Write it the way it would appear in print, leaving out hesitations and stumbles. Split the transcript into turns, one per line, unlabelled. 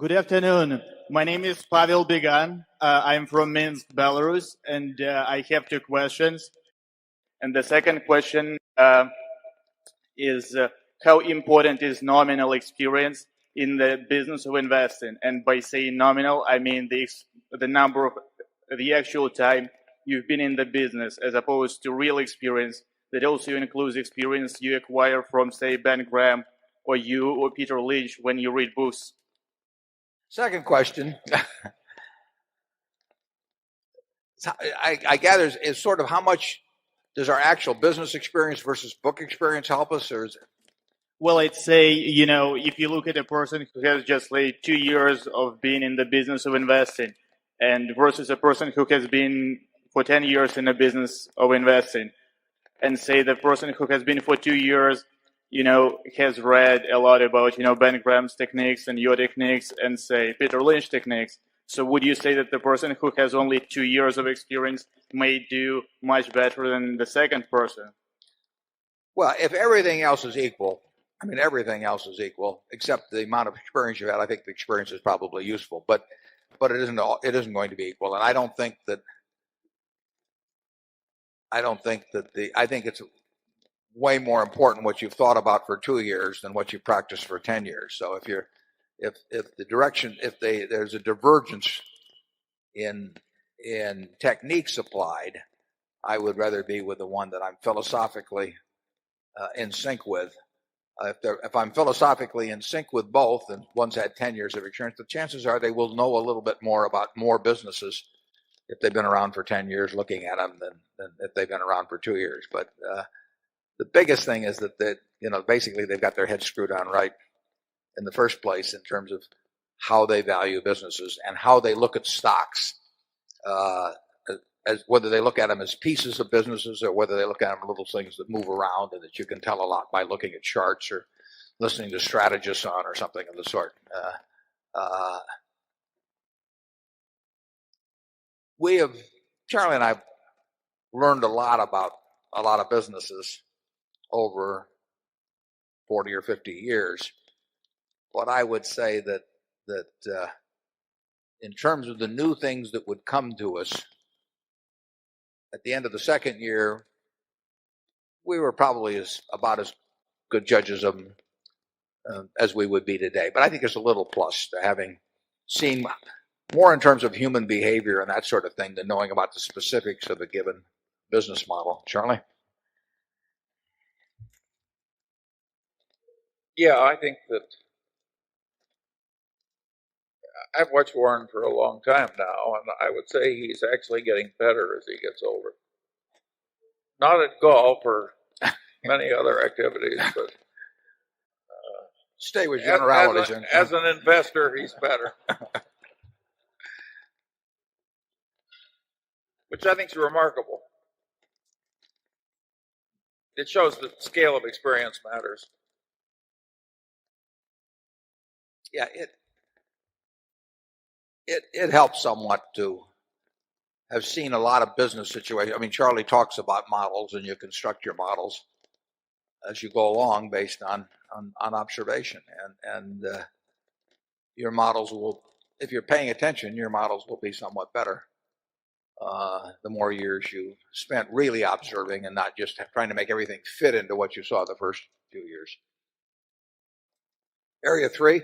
Good afternoon. My name is Pavel Began. I'm from Minsk, Belarus, and I have two questions. And the second question is how important is nominal experience in the business of investing? And by saying nominal, I mean the number of the actual time you've been in the business, as opposed to real experience that also includes experience you acquire from, say, Ben Graham or you or Peter Lynch when you read books.
Second question, I gather is sort of how much does our actual business experience versus book experience help us, or is it?
Well, I'd say, if you look at a person who has just like 2 years of being in the business of investing and versus a person who has been for 10 years in the business of investing, and say the person who has been for 2 years, has read a lot about, Ben Graham's techniques and your techniques and say Peter Lynch techniques. So would you say that the person who has only 2 years of experience may do much better than the second person?
Well, if everything else is equal, everything else is equal except the amount of experience you had. I think the experience is probably useful, but it isn't going to be equal. And I think it's way more important what you've thought about for 2 years than what you've practiced for 10 years. So if there's a divergence in techniques applied, I would rather be with the one that I'm philosophically in sync with. If I'm philosophically in sync with both, and one's had 10 years of experience, the chances are they will know a little bit more about more businesses if they've been around for 10 years looking at them than if they've been around for 2 years. But the biggest thing is that basically they've got their heads screwed on right in the first place in terms of how they value businesses and how they look at stocks, as whether they look at them as pieces of businesses or whether they look at them as little things that move around and that you can tell a lot by looking at charts or listening to strategists on or something of the sort. Charlie and I have learned a lot about a lot of businesses over 40 or 50 years. But I would say that in terms of the new things that would come to us at the end of the second year, we were probably about as good judges of them as we would be today. But I think there's a little plus to having seen more in terms of human behavior and that sort of thing than knowing about the specifics of a given business model. Charlie?
Yeah, I think that I've watched Warren for a long time now, and I would say he's actually getting better as he gets older. Not at golf or many other activities, but
stay with generalities.
As an investor, he's better. Which I think is remarkable. It shows that the scale of experience matters.
Yeah, it helps somewhat to have seen a lot of business situations. Charlie talks about models, and you construct your models as you go along based on observation, and your models will, if you're paying attention, your models will be somewhat better the more years you spent really observing and not just trying to make everything fit into what you saw the first few years. Area 3.